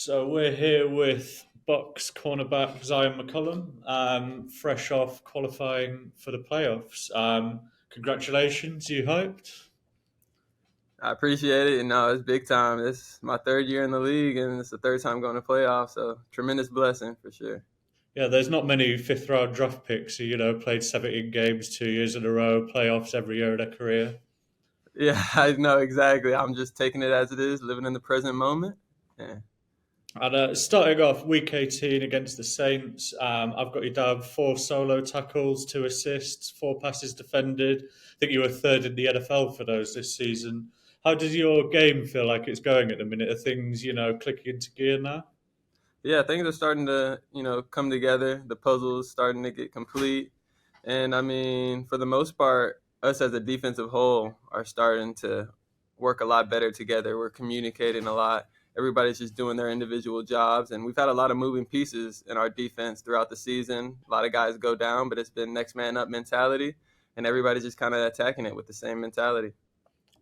So we're here with Bucs cornerback Zyon McCollum, fresh off qualifying for the playoffs. Congratulations, you hoped? I appreciate it. No, it's big time. It's my third year in the league, and it's the third time going to playoffs. So tremendous blessing for sure. Yeah, there's not many fifth round draft picks who, played 17 games 2 years in a row, playoffs every year of their career. Yeah, I know exactly. I'm just taking it as it is, living in the present moment. Yeah. And starting off week 18 against the Saints, I've got you down 4 solo tackles, 2 assists, 4 passes defended. I think you were third in the NFL for those this season. How does your game feel like it's going at the minute? Are things, clicking into gear now? Yeah, things are starting to, come together. The puzzle is starting to get complete. And I mean, for the most part, us as a defensive whole are starting to work a lot better together. We're communicating a lot. Everybody's just doing their individual jobs. And we've had a lot of moving pieces in our defense throughout the season. A lot of guys go down, but it's been next man up mentality. And everybody's just kind of attacking it with the same mentality.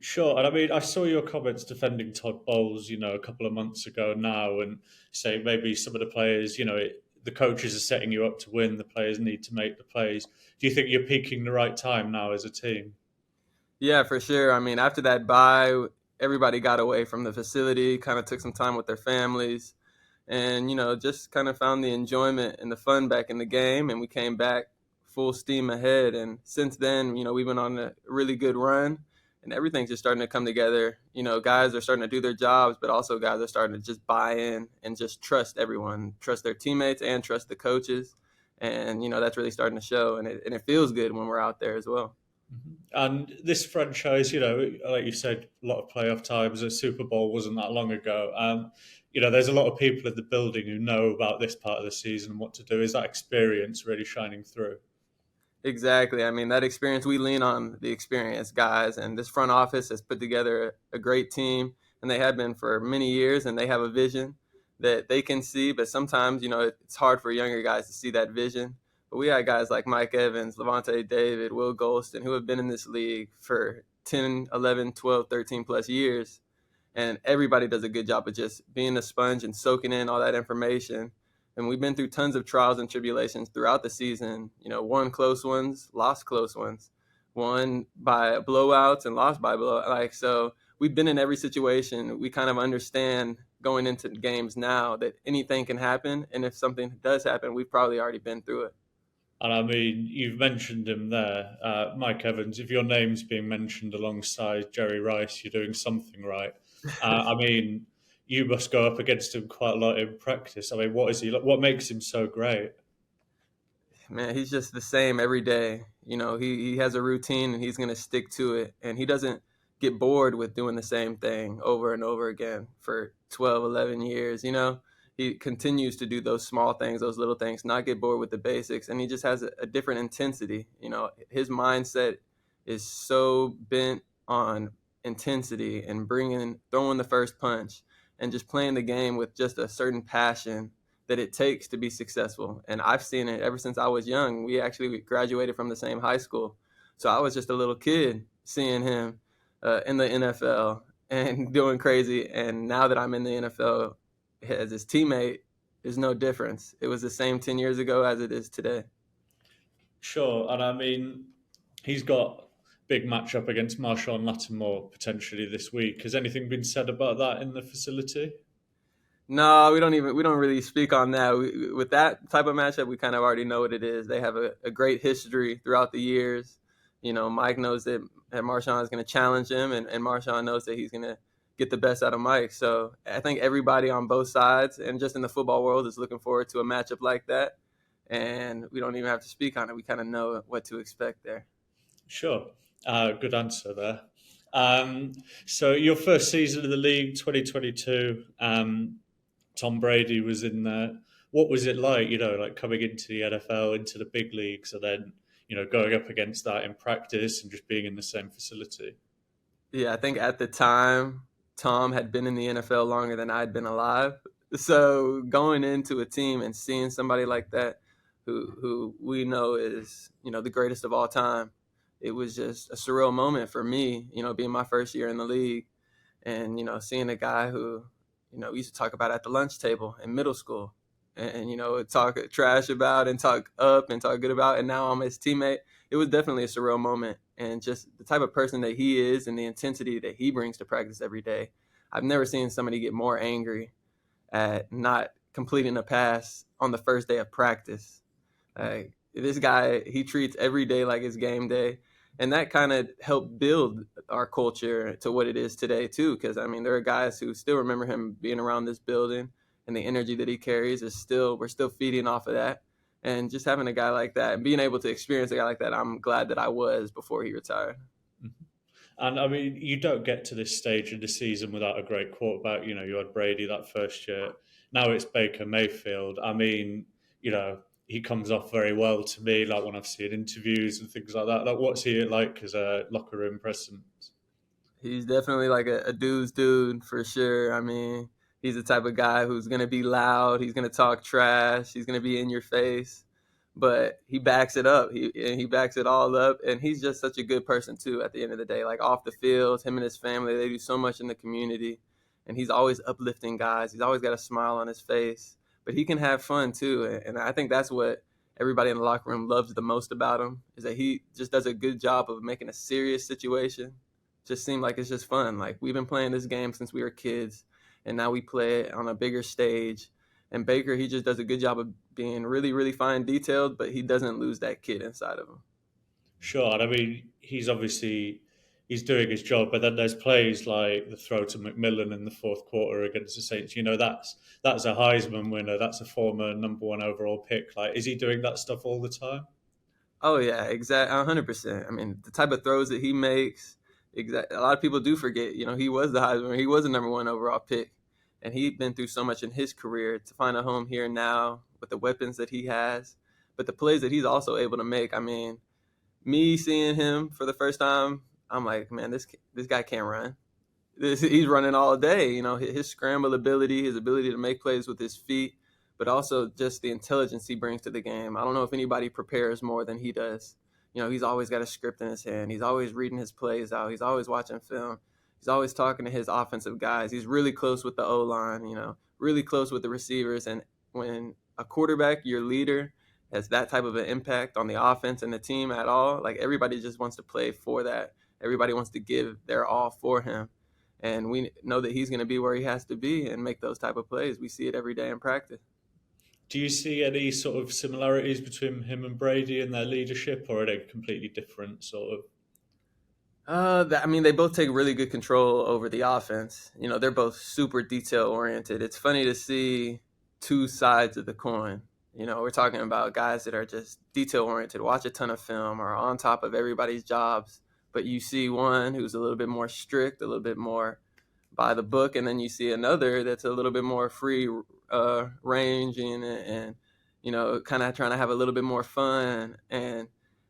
Sure, and I mean, I saw your comments defending Todd Bowles, a couple of months ago now, and say maybe some of the players, the coaches are setting you up to win. The players need to make the plays. Do you think you're peaking the right time now as a team? Yeah, for sure. I mean, after that bye, everybody got away from the facility, kind of took some time with their families, and just kind of found the enjoyment and the fun back in the game. And we came back full steam ahead. And since then, we've been on a really good run, and everything's just starting to come together. Guys are starting to do their jobs, but also guys are starting to just buy in and just trust everyone, trust their teammates, and trust the coaches. And that's really starting to show, and it feels good when we're out there as well. And this franchise, like you said, a lot of playoff times. A Super Bowl wasn't that long ago. There's a lot of people in the building who know about this part of the season and what to do. Is that experience really shining through? Exactly. I mean, that experience, we lean on the experienced guys, and this front office has put together a great team, and they have been for many years, and they have a vision that they can see, but sometimes, it's hard for younger guys to see that vision. But we had guys like Mike Evans, Levante David, Will Golston, who have been in this league for 10, 11, 12, 13 plus years, and everybody does a good job of just being a sponge and soaking in all that information. And we've been through tons of trials and tribulations throughout the season. Won close ones, lost close ones, won by blowouts and lost by blowout. Like, so we've been in every situation. We kind of understand going into games now that anything can happen, and if something does happen, we've probably already been through it. And I mean, you've mentioned him there, Mike Evans. If your name's being mentioned alongside Jerry Rice, you're doing something right. I mean, you must go up against him quite a lot in practice. I mean, what is he? What makes him so great? Man, he's just the same every day. He has a routine and he's going to stick to it. And he doesn't get bored with doing the same thing over and over again for 12, 11 years. He continues to do those small things, those little things, not get bored with the basics. And he just has a different intensity. His mindset is so bent on intensity and throwing the first punch and just playing the game with just a certain passion that it takes to be successful. And I've seen it ever since I was young. We actually graduated from the same high school. So I was just a little kid seeing him in the NFL and doing crazy. And now that I'm in the NFL as his teammate, there's no difference. It was the same 10 years ago as it is today. Sure, and I mean, he's got big matchup against Marshawn Lattimore potentially this week. Has anything been said about that in the facility? No, we don't really speak on that. With that type of matchup, we kind of already know what it is. They have a great history throughout the years. Mike knows that Marshawn is going to challenge him, and Marshawn knows that he's going to get the best out of Mike. So I think everybody on both sides and just in the football world is looking forward to a matchup like that. And we don't even have to speak on it. We kind of know what to expect there. Sure, good answer there. So your first season of the league, 2022. Tom Brady was in there. What was it like, like coming into the NFL, into the big leagues, and then, going up against that in practice and just being in the same facility? Yeah, I think at the time, Tom had been in the NFL longer than I'd been alive. So going into a team and seeing somebody like that who we know is, the greatest of all time, it was just a surreal moment for me, being my first year in the league and, seeing a guy who, we used to talk about at the lunch table in middle school, and talk trash about and talk up and talk good about. And now I'm his teammate. It was definitely a surreal moment, and just the type of person that he is and the intensity that he brings to practice every day. I've never seen somebody get more angry at not completing a pass on the first day of practice. Like, this guy, he treats every day like it's game day. And that kind of helped build our culture to what it is today, too. Because, I mean, there are guys who still remember him being around this building, and the energy that he carries we're still feeding off of that. And just having a guy like that and being able to experience a guy like that, I'm glad that I was before he retired. Mhm. And I mean, you don't get to this stage of the season without a great quarterback. You had Brady that first year. Now it's Baker Mayfield. I mean, he comes off very well to me, like when I've seen interviews and things like that. Like, what's he like as a locker room presence? He's definitely like a dude's dude for sure. I mean, he's the type of guy who's going to be loud. He's going to talk trash. He's going to be in your face, but he backs it up. He backs it all up. And he's just such a good person, too, at the end of the day. Like, off the field, him and his family, they do so much in the community. And he's always uplifting guys. He's always got a smile on his face, but he can have fun, too. And I think that's what everybody in the locker room loves the most about him, is that he just does a good job of making a serious situation just seem like it's just fun. Like, we've been playing this game since we were kids, and now we play it on a bigger stage. And Baker, he just does a good job of being really, really fine detailed, but he doesn't lose that kid inside of him. Sure, and I mean, he's doing his job, but then there's plays like the throw to McMillan in the fourth quarter against the Saints. That's a Heisman winner. That's a former number one overall pick. Like, is he doing that stuff all the time? Oh yeah, exactly, 100%. I mean, the type of throws that he makes, exact. A lot of people do forget. He was the Heisman. He was the number one overall pick, and he'd been through so much in his career to find a home here now with the weapons that he has, but the plays that he's also able to make. I mean, me seeing him for the first time, I'm like, man, this guy can't run. He's running all day. His scramble ability, his ability to make plays with his feet, but also just the intelligence he brings to the game. I don't know if anybody prepares more than he does. He's always got a script in his hand. He's always reading his plays out. He's always watching film. He's always talking to his offensive guys. He's really close with the O line. Really close with the receivers. And when a quarterback, your leader, has that type of an impact on the offense and the team at all, like, everybody just wants to play for that. Everybody wants to give their all for him. And we know that he's going to be where he has to be and make those type of plays. We see it every day in practice. Do you see any sort of similarities between him and Brady in their leadership, or are they completely different, sort of? I mean, they both take really good control over the offense. They're both super detail oriented. It's funny to see two sides of the coin. We're talking about guys that are just detail oriented, watch a ton of film, are on top of everybody's jobs. But you see one who's a little bit more strict, a little bit more by the book, and then you see another that's a little bit more free ranging and kind of trying to have a little bit more fun. And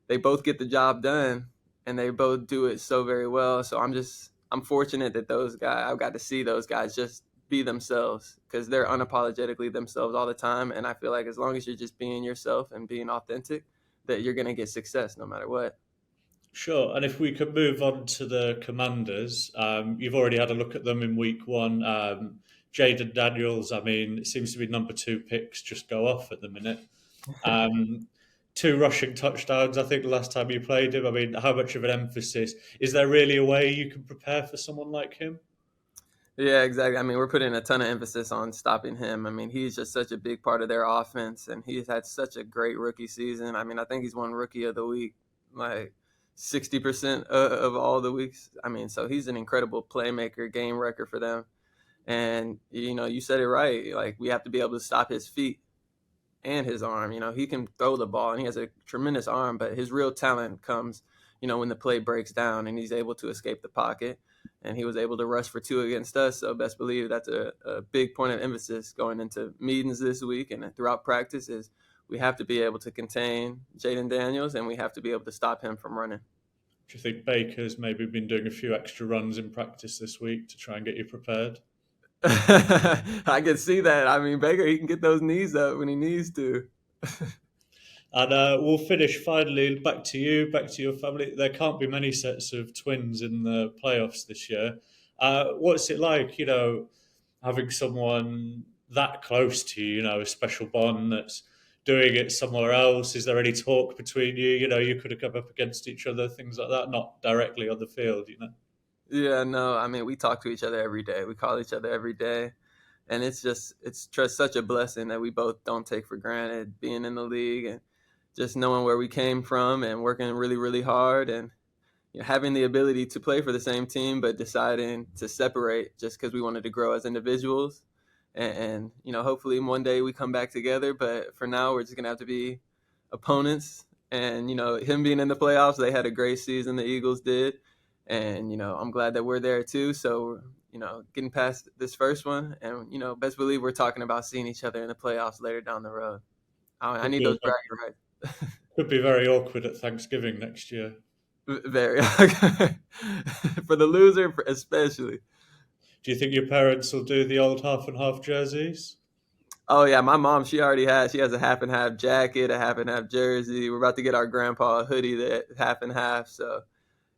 they both get the job done, and they both do it so very well. So I'm fortunate that I've got to see those guys just be themselves, because they're unapologetically themselves all the time. And I feel like as long as you're just being yourself and being authentic, that you're going to get success no matter what. Sure. And if we could move on to the Commanders, you've already had a look at them in week one. Jayden Daniels, I mean, it seems to be number two picks just go off at the minute. Um, Two rushing touchdowns, I think, the last time you played him. I mean, how much of an emphasis? Is there really a way you can prepare for someone like him? Yeah, exactly. I mean, we're putting a ton of emphasis on stopping him. I mean, he's just such a big part of their offense, and he's had such a great rookie season. I mean, I think he's won Rookie of the Week like 60% of all the weeks. I mean, so he's an incredible playmaker, game wrecker for them. And, you said it right. Like, we have to be able to stop his feet and his arm. He can throw the ball, and he has a tremendous arm, but his real talent comes, when the play breaks down and he's able to escape the pocket. And he was able to rush for two against us. So best believe that's a big point of emphasis going into meetings this week and throughout practice is we have to be able to contain Jayden Daniels, and we have to be able to stop him from running. Do you think Baker's maybe been doing a few extra runs in practice this week to try and get you prepared? I can see that. I mean, Baker, he can get those knees up when he needs to. And we'll finish finally back to you, back to your family. There can't be many sets of twins in the playoffs this year. What's it like? having someone that close to you, a special bond that's doing it somewhere else? Is there any talk between you? You could have come up against each other, things like that, not directly on the field. Yeah, no, I mean, we talk to each other every day. We call each other every day. And it's just such a blessing that we both don't take for granted, being in the league and just knowing where we came from and working really, really hard, and having the ability to play for the same team, but deciding to separate just because we wanted to grow as individuals. And hopefully one day we come back together. But for now, we're just going to have to be opponents. And him being in the playoffs, they had a great season, the Eagles did. And I'm glad that we're there too. So, getting past this first one, and best believe we're talking about seeing each other in the playoffs later down the road. I Could need be, those bragging rights. could be very awkward at Thanksgiving next year. Very. For the loser, especially. Do you think your parents will do the old half and half jerseys? Oh yeah, my mom, she already has. She has a half and half jacket, a half and half jersey. We're about to get our grandpa a hoodie that half and half. So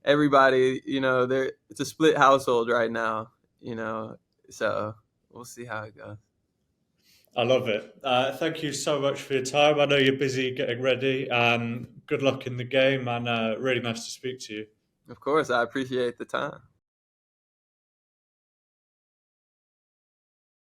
everybody, there it's a split household right now. So we'll see how it goes. I love it. Thank you so much for your time. I know you're busy getting ready. Good luck in the game, and really nice to speak to you. Of course, I appreciate the time.